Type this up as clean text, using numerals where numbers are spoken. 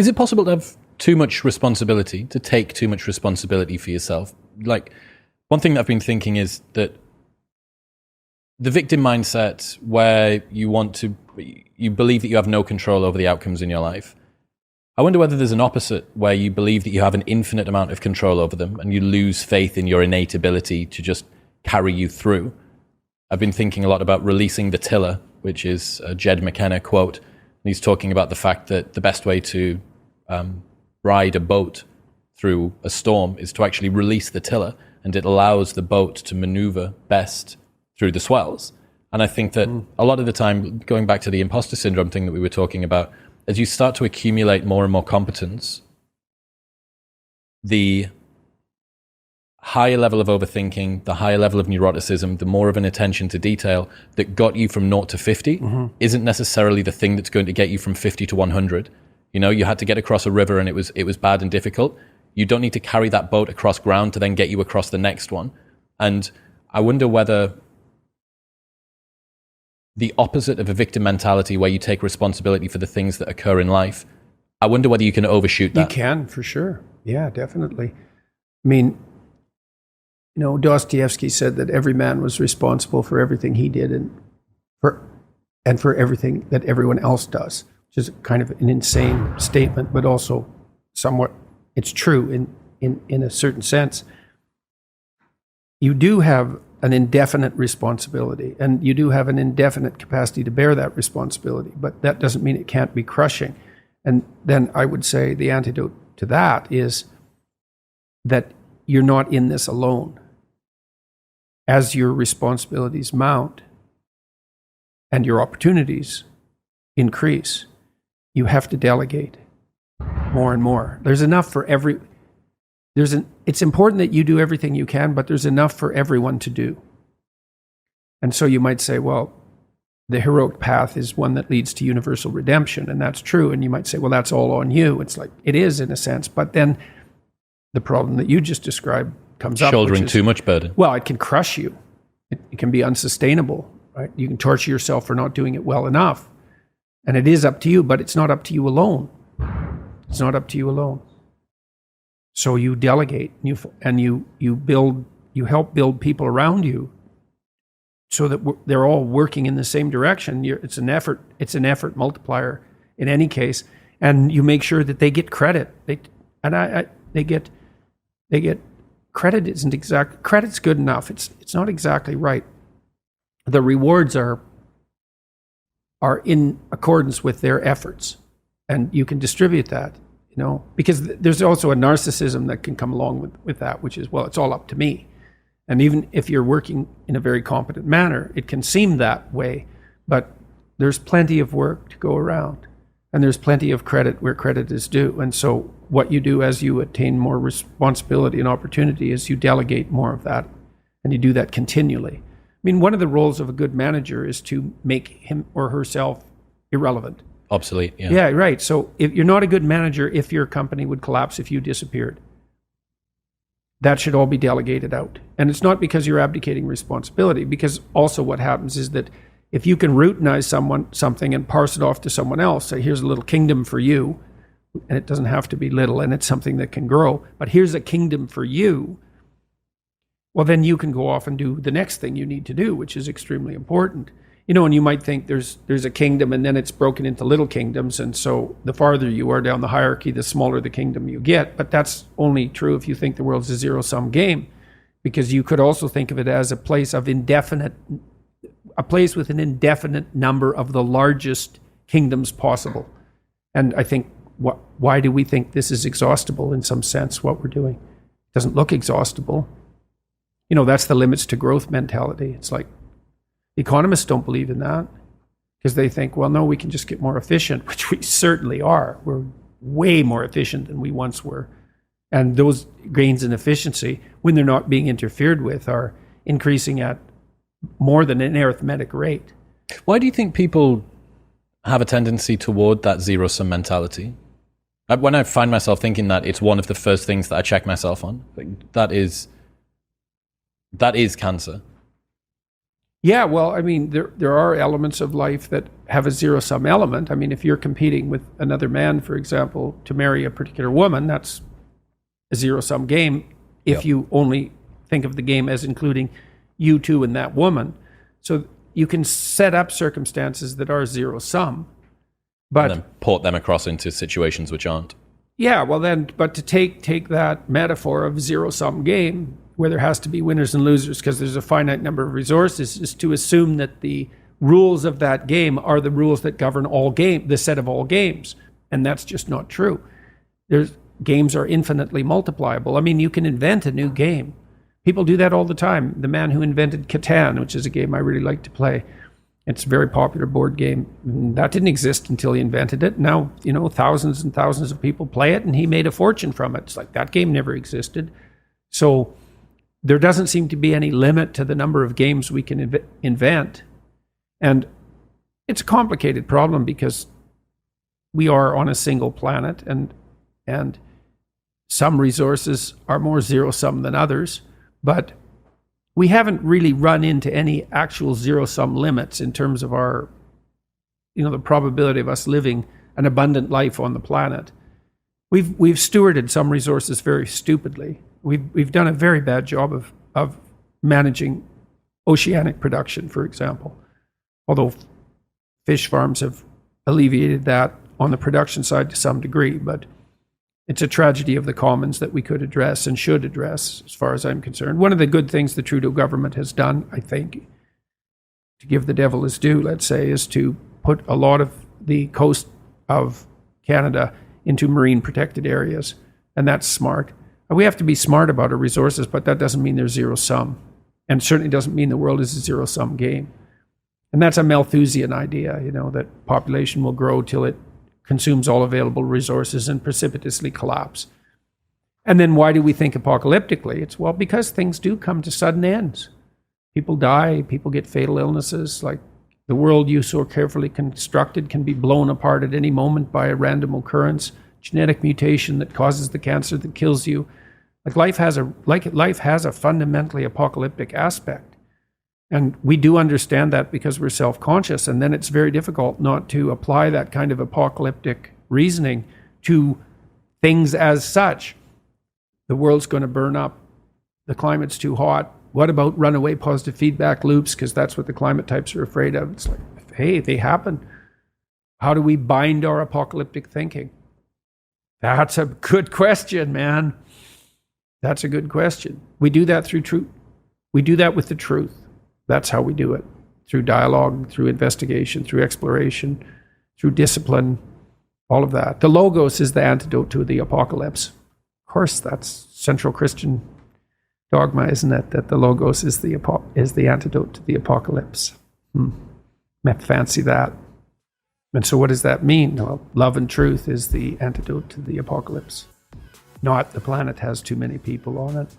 Is it possible to have too much responsibility, to take too much responsibility for yourself? Like, one thing that I've been thinking is that the victim mindset, where you believe that you have no control over the outcomes in your life. I wonder whether there's an opposite, where you believe that you have an infinite amount of control over them and you lose faith in your innate ability to just carry you through. I've been thinking a lot about releasing the tiller, which is a Jed McKenna quote. And he's talking about the fact that the best way to ride a boat through a storm is to actually release the tiller, and it allows the boat to maneuver best through the swells. And I think that a lot of the time, going back to the imposter syndrome thing that we were talking about, as you start to accumulate more and more competence, the higher level of overthinking, the higher level of neuroticism, the more of an attention to detail that got you from 0 to 50 isn't necessarily the thing that's going to get you from 50 to 100. You know, you had to get across a river and it was bad and difficult. You don't need to carry that boat across ground to then get you across the next one. And I wonder whether the opposite of a victim mentality, where you take responsibility for the things that occur in life, I wonder whether you can overshoot that. You can, for sure. Yeah, definitely. I mean, you know, Dostoevsky said that every man was responsible for everything he did and for everything that everyone else does, which is kind of an insane statement, but also somewhat, it's true in a certain sense. You do have an indefinite responsibility, and you do have an indefinite capacity to bear that responsibility, but that doesn't mean it can't be crushing. And then I would say the antidote to that is that you're not in this alone. As your responsibilities mount and your opportunities increase, you have to delegate more and more. There's enough for it's important that you do everything you can, but there's enough for everyone to do. And so you might say, well, the heroic path is one that leads to universal redemption, and that's true. And you might say, well, that's all on you. It's like, it is in a sense, but then the problem that you just described comes up. Shouldering too much burden. Well, it can crush you. It can be unsustainable, right? You can torture yourself for not doing it well enough. And it is up to you, but it's not up to you alone. It's not up to you alone. So you delegate, and you help build people around you so that they're all working in the same direction. It's an effort multiplier in any case, and you make sure that they get credit. They get credit. Credit's good enough. It's not exactly right. The rewards are in accordance with their efforts, and you can distribute that. You know, because there's also a narcissism that can come along with that, which is, well, it's all up to me. And even if you're working in a very competent manner, it can seem that way, but there's plenty of work to go around, and there's plenty of credit where credit is due. And so what you do as you attain more responsibility and opportunity is you delegate more of that, and you do that continually. I mean, one of the roles of a good manager is to make him or herself irrelevant. Obsolete, yeah. Yeah, right. So if you're not a good manager, if your company would collapse if you disappeared, that should all be delegated out. And it's not because you're abdicating responsibility, because also what happens is that if you can routinize something and parse it off to someone else, say, here's a little kingdom for you, and it doesn't have to be little, and it's something that can grow, but here's a kingdom for you, well, then you can go off and do the next thing you need to do, which is extremely important. You know, and you might think there's a kingdom, and then it's broken into little kingdoms, and so the farther you are down the hierarchy, the smaller the kingdom you get. But that's only true if you think the world's a zero-sum game, because you could also think of it as a place with an indefinite number of the largest kingdoms possible. And I think, why do we think this is exhaustible in some sense, what we're doing? It doesn't look exhaustible. You know, that's the limits to growth mentality. It's like, economists don't believe in that, because they think, well, no, we can just get more efficient, which we certainly are. We're way more efficient than we once were. And those gains in efficiency, when they're not being interfered with, are increasing at more than an arithmetic rate. Why do you think people have a tendency toward that zero-sum mentality? When I find myself thinking that, it's one of the first things that I check myself on. That is cancer. Yeah, well, I mean, there are elements of life that have a zero-sum element. I mean, if you're competing with another man, for example, to marry a particular woman, that's a zero-sum game if you only think of the game as including you two and that woman. So you can set up circumstances that are zero-sum. But and then port them across into situations which aren't. Yeah, well then, but to take that metaphor of zero-sum game, where there has to be winners and losers because there's a finite number of resources, is to assume that the rules of that game are the rules that govern the set of all games. And that's just not true. Games are infinitely multipliable. I mean, you can invent a new game. People do that all the time. The man who invented Catan, which is a game I really like to play, it's a very popular board game. That didn't exist until he invented it. Now, thousands and thousands of people play it, and he made a fortune from it. It's like that game never existed. So there doesn't seem to be any limit to the number of games we can invent. And it's a complicated problem because we are on a single planet, and some resources are more zero-sum than others, but we haven't really run into any actual zero-sum limits in terms of our, the probability of us living an abundant life on the planet. We've stewarded some resources very stupidly. We've done a very bad job of managing oceanic production, for example. Although fish farms have alleviated that on the production side to some degree, but it's a tragedy of the commons that we could address and should address, as far as I'm concerned. One of the good things the Trudeau government has done, I think, to give the devil his due, let's say, is to put a lot of the coast of Canada into marine protected areas, and that's smart. We have to be smart about our resources, but that doesn't mean they're zero-sum, and certainly doesn't mean the world is a zero-sum game. And that's a Malthusian idea, that population will grow till it consumes all available resources and precipitously collapse. And then why do we think apocalyptically? It's, well, because things do come to sudden ends. People die, people get fatal illnesses, like the world you so carefully constructed can be blown apart at any moment by a random occurrence, genetic mutation that causes the cancer that kills you. Life has a fundamentally apocalyptic aspect. And we do understand that because we're self-conscious, and then it's very difficult not to apply that kind of apocalyptic reasoning to things as such. The world's going to burn up. The climate's too hot. What about runaway positive feedback loops? Because that's what the climate types are afraid of. It's like, hey, they happen. How do we bind our apocalyptic thinking? That's a good question, man. That's a good question. We do that through truth. We do that with the truth. That's how we do it. Through dialogue, through investigation, through exploration, through discipline, all of that. The Logos is the antidote to the apocalypse. Of course, that's central Christian dogma, isn't it? That the Logos is the antidote to the apocalypse. Fancy that. And so what does that mean? Well, love and truth is the antidote to the apocalypse. Not the planet has too many people on it.